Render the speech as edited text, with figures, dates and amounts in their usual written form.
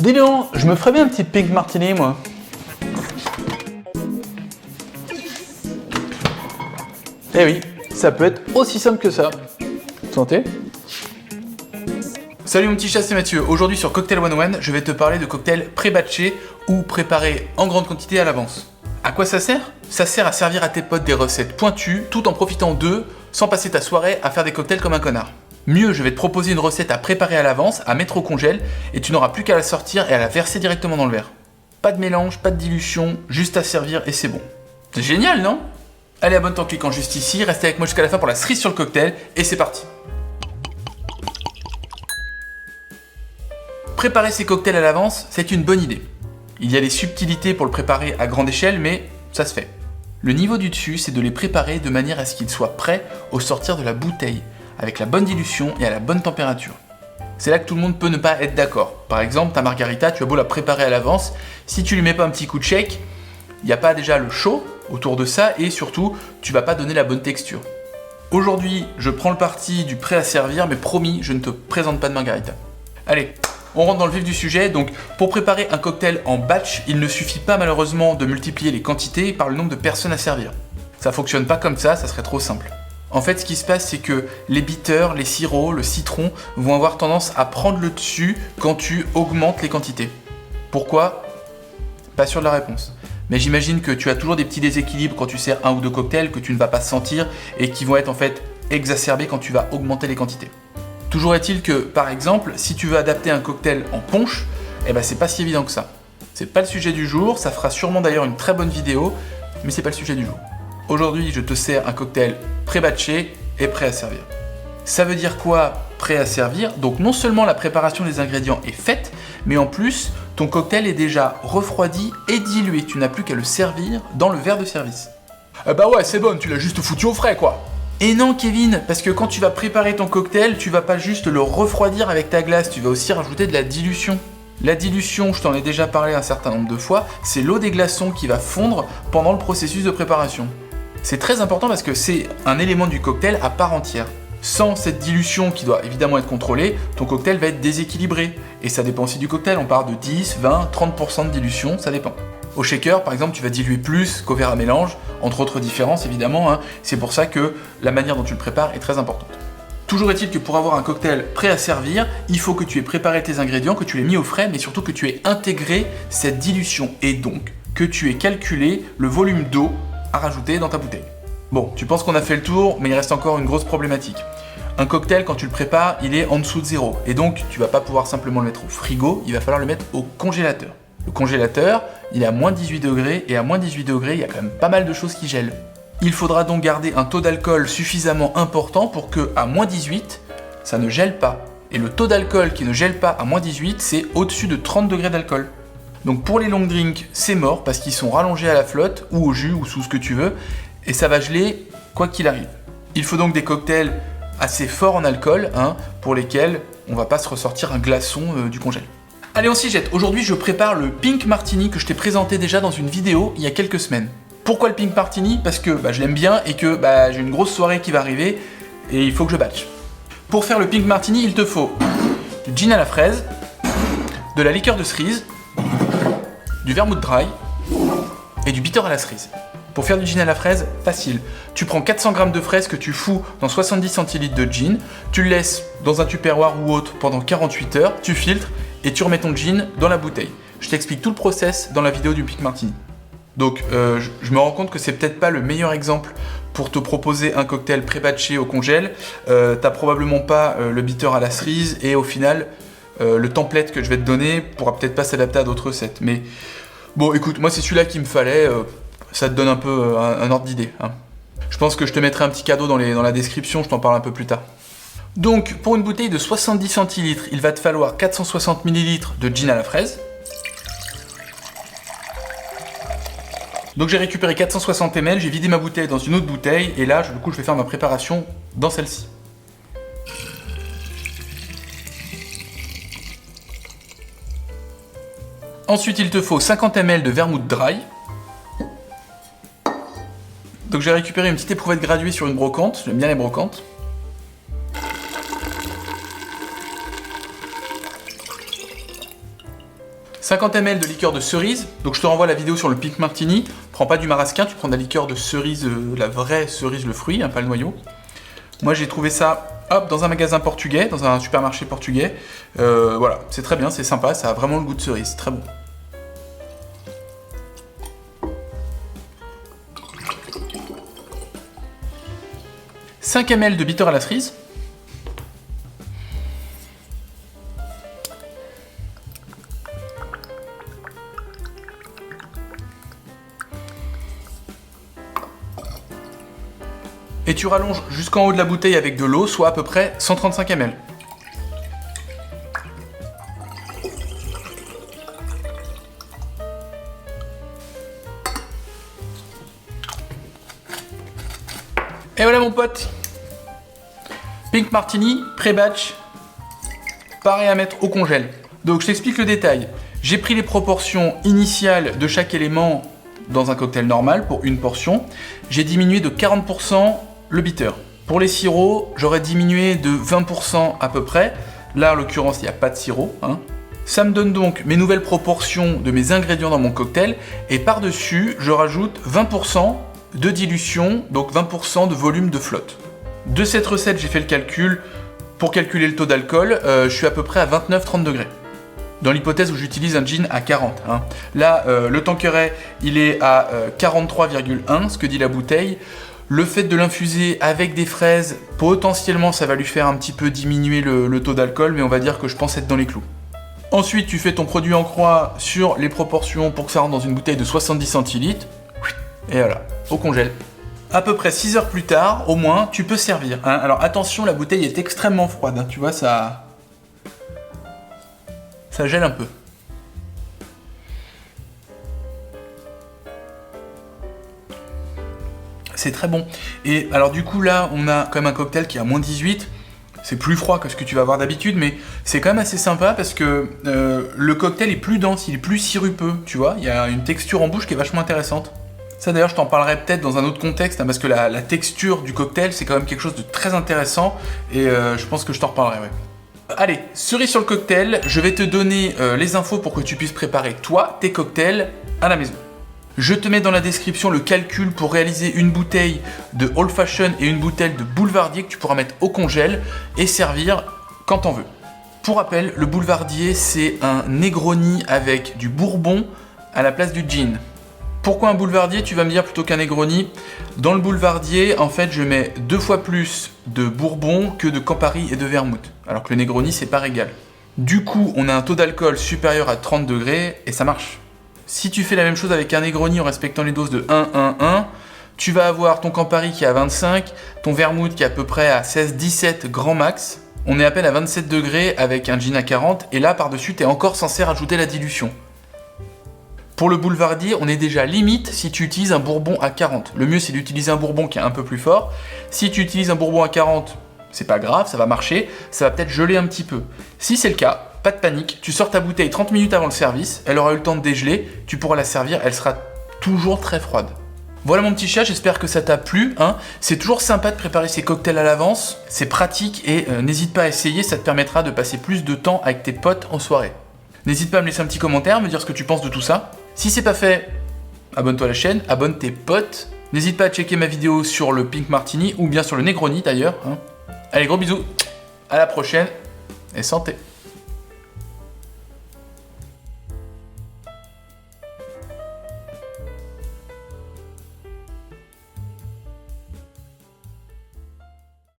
Dis donc, je me ferais bien un petit pink martini, moi. Eh oui, ça peut être aussi simple que ça. Santé. Salut mon petit chat, c'est Mathieu. Aujourd'hui sur Cocktail 101, je vais te parler de cocktails pré-batchés ou préparés en grande quantité à l'avance. À quoi ça sert? Ça sert à servir à tes potes des recettes pointues tout en profitant d'eux sans passer ta soirée à faire des cocktails comme un connard. Mieux, je vais te proposer une recette à préparer à l'avance, à mettre au congèle et tu n'auras plus qu'à la sortir et à la verser directement dans le verre. Pas de mélange, pas de dilution, juste à servir et c'est bon. C'est génial, non? Allez, abonne-toi en cliquant juste ici, reste avec moi jusqu'à la fin pour la cerise sur le cocktail et c'est parti. Préparer ces cocktails à l'avance, c'est une bonne idée. Il y a des subtilités pour le préparer à grande échelle, mais ça se fait. Le niveau du dessus, c'est de les préparer de manière à ce qu'ils soient prêts au sortir de la bouteille, avec la bonne dilution et à la bonne température. C'est là que tout le monde peut ne pas être d'accord. Par exemple, ta margarita, tu as beau la préparer à l'avance, si tu lui mets pas un petit coup de shake, il n'y a pas déjà le chaud autour de ça et surtout, tu vas pas donner la bonne texture. Aujourd'hui, je prends le parti du prêt à servir, mais promis, je ne te présente pas de margarita. Allez, on rentre dans le vif du sujet. Donc, pour préparer un cocktail en batch, il ne suffit pas malheureusement de multiplier les quantités par le nombre de personnes à servir. Ça fonctionne pas comme ça serait trop simple. En fait, ce qui se passe, c'est que les bitters, les sirops, le citron vont avoir tendance à prendre le dessus quand tu augmentes les quantités. Pourquoi? Pas sûr de la réponse. Mais j'imagine que tu as toujours des petits déséquilibres quand tu sers un ou deux cocktails que tu ne vas pas sentir et qui vont être en fait exacerbés quand tu vas augmenter les quantités. Toujours est-il que, par exemple, si tu veux adapter un cocktail en punch, eh ben c'est pas si évident que ça. C'est pas le sujet du jour, ça fera sûrement d'ailleurs une très bonne vidéo, mais c'est pas le sujet du jour. Aujourd'hui, je te sers un cocktail pré-batché et prêt à servir. Ça veut dire quoi, prêt à servir? Donc non seulement la préparation des ingrédients est faite, mais en plus, ton cocktail est déjà refroidi et dilué. Tu n'as plus qu'à le servir dans le verre de service. Ah bah ouais, c'est bon, tu l'as juste foutu au frais, quoi. Et non, Kevin, parce que quand tu vas préparer ton cocktail, tu vas pas juste le refroidir avec ta glace, tu vas aussi rajouter de la dilution. La dilution, je t'en ai déjà parlé un certain nombre de fois, c'est l'eau des glaçons qui va fondre pendant le processus de préparation. C'est très important parce que c'est un élément du cocktail à part entière. Sans cette dilution qui doit évidemment être contrôlée, ton cocktail va être déséquilibré. Et ça dépend aussi du cocktail, on parle de 10, 20, 30% de dilution, ça dépend. Au shaker, par exemple, tu vas diluer plus qu'au verre à mélange, entre autres différences évidemment, c'est pour ça que la manière dont tu le prépares est très importante. Toujours est-il que pour avoir un cocktail prêt à servir, il faut que tu aies préparé tes ingrédients, que tu les aies mis au frais, mais surtout que tu aies intégré cette dilution et donc que tu aies calculé le volume d'eau à rajouter dans ta bouteille. Bon, tu penses qu'on a fait le tour, mais il reste encore une grosse problématique. Un cocktail, quand tu le prépares, il est en dessous de 0. Et donc, tu vas pas pouvoir simplement le mettre au frigo, il va falloir le mettre au congélateur. Le congélateur, il est à moins 18 degrés, et à moins 18 degrés, il y a quand même pas mal de choses qui gèlent. Il faudra donc garder un taux d'alcool suffisamment important pour que, à moins 18, ça ne gèle pas. Et le taux d'alcool qui ne gèle pas à moins 18, c'est au-dessus de 30 degrés d'alcool. Donc pour les long drinks, c'est mort, parce qu'ils sont rallongés à la flotte, ou au jus, ou sous ce que tu veux, et ça va geler quoi qu'il arrive. Il faut donc des cocktails assez forts en alcool, pour lesquels on va pas se ressortir un glaçon du congèle. Allez, on s'y jette. Aujourd'hui, je prépare le Pink Martini que je t'ai présenté déjà dans une vidéo il y a quelques semaines. Pourquoi le Pink Martini? Parce que je l'aime bien et que j'ai une grosse soirée qui va arriver et il faut que je batche. Pour faire le Pink Martini, il te faut du gin à la fraise, de la liqueur de cerise, du vermouth dry et du bitter à la cerise. Pour faire du gin à la fraise, facile. Tu prends 400 g de fraises que tu fous dans 70 centilitres de gin, tu le laisses dans un tupperware ou autre pendant 48 heures, tu filtres et tu remets ton gin dans la bouteille. Je t'explique tout le process dans la vidéo du Pink Martini. Donc je me rends compte que c'est peut-être pas le meilleur exemple pour te proposer un cocktail pré-batché au congèle. T'as probablement pas le bitter à la cerise et au final le template que je vais te donner pourra peut-être pas s'adapter à d'autres recettes. Mais bon, écoute, moi c'est celui-là qu'il me fallait. Ça te donne un peu un ordre d'idée. Je pense que je te mettrai un petit cadeau dans la description, je t'en parle un peu plus tard. Donc, pour une bouteille de 70 centilitres, il va te falloir 460 ml de gin à la fraise. Donc j'ai récupéré 460 ml, j'ai vidé ma bouteille dans une autre bouteille, et là, du coup, je vais faire ma préparation dans celle-ci. Ensuite, il te faut 50 ml de vermouth dry. Donc j'ai récupéré une petite éprouvette graduée sur une brocante, j'aime bien les brocantes. 50 ml de liqueur de cerise, donc je te renvoie la vidéo sur le Pink Martini. Prends pas du marasquin, tu prends de la liqueur de cerise, la vraie cerise, le fruit, hein, pas le noyau. Moi j'ai trouvé ça hop, dans un magasin portugais, dans un supermarché portugais. Voilà, c'est très bien, c'est sympa, ça a vraiment le goût de cerise, c'est très bon. « 5 ml de bitter à la cerise. Et tu rallonges jusqu'en haut de la bouteille avec de l'eau, soit à peu près 135 ml. Et voilà mon pote, Pink Martini, pré-batch, pareil à mettre au congèle. Donc je t'explique le détail. J'ai pris les proportions initiales de chaque élément dans un cocktail normal pour une portion. J'ai diminué de 40% le bitter. Pour les sirops, j'aurais diminué de 20% à peu près. Là, en l'occurrence, il n'y a pas de sirop, hein. Ça me donne donc mes nouvelles proportions de mes ingrédients dans mon cocktail. Et par-dessus, je rajoute 20% de dilution, donc 20% de volume de flotte. De cette recette, j'ai fait le calcul. Pour calculer le taux d'alcool, je suis à peu près à 29-30 degrés. Dans l'hypothèse où j'utilise un gin à 40. Hein. Là, le Tanqueray, il est à 43,1, ce que dit la bouteille. Le fait de l'infuser avec des fraises, potentiellement, ça va lui faire un petit peu diminuer le taux d'alcool, mais on va dire que je pense être dans les clous. Ensuite, tu fais ton produit en croix sur les proportions pour que ça rentre dans une bouteille de 70 centilitres. Et voilà, au congèle. À peu près 6 heures plus tard, au moins, tu peux servir. Hein. Alors attention, la bouteille est extrêmement froide. Hein. Tu vois, ça gèle un peu. C'est très bon. Et alors du coup là, on a quand même un cocktail qui est à moins 18. C'est plus froid que ce que tu vas avoir d'habitude, mais c'est quand même assez sympa parce que le cocktail est plus dense, il est plus sirupeux, tu vois. Il y a une texture en bouche qui est vachement intéressante. Ça d'ailleurs, je t'en parlerai peut-être dans un autre contexte, hein, parce que la texture du cocktail, c'est quand même quelque chose de très intéressant, et je pense que je t'en reparlerai, ouais. Allez, cerise sur le cocktail, je vais te donner les infos pour que tu puisses préparer, toi, tes cocktails à la maison. Je te mets dans la description le calcul pour réaliser une bouteille de Old Fashion et une bouteille de Boulevardier que tu pourras mettre au congèle et servir quand t'en veux. Pour rappel, le Boulevardier, c'est un Negroni avec du bourbon à la place du gin. Pourquoi un Boulevardier, tu vas me dire, plutôt qu'un Negroni? Dans le Boulevardier, en fait, je mets 2 fois plus de bourbon que de Campari et de vermouth, alors que le Negroni, c'est pas égal. Du coup, on a un taux d'alcool supérieur à 30 degrés et ça marche. Si tu fais la même chose avec un Negroni en respectant les doses de 1-1-1, tu vas avoir ton Campari qui est à 25, ton vermouth qui est à peu près à 16-17 grand max. On est à peine à 27 degrés avec un gin à 40, et là, par-dessus, tu es encore censé rajouter la dilution. Pour le Boulevardier, on est déjà limite si tu utilises un bourbon à 40. Le mieux, c'est d'utiliser un bourbon qui est un peu plus fort. Si tu utilises un bourbon à 40, c'est pas grave, ça va marcher, ça va peut-être geler un petit peu. Si c'est le cas, pas de panique, tu sors ta bouteille 30 minutes avant le service, elle aura eu le temps de dégeler, tu pourras la servir, elle sera toujours très froide. Voilà mon petit chat, j'espère que ça t'a plu. Hein. C'est toujours sympa de préparer ses cocktails à l'avance, c'est pratique et n'hésite pas à essayer, ça te permettra de passer plus de temps avec tes potes en soirée. N'hésite pas à me laisser un petit commentaire, me dire ce que tu penses de tout ça. Si c'est pas fait, abonne-toi à la chaîne, abonne tes potes. N'hésite pas à checker ma vidéo sur le Pink Martini ou bien sur le Negroni d'ailleurs. Hein. Allez, gros bisous, à la prochaine et santé.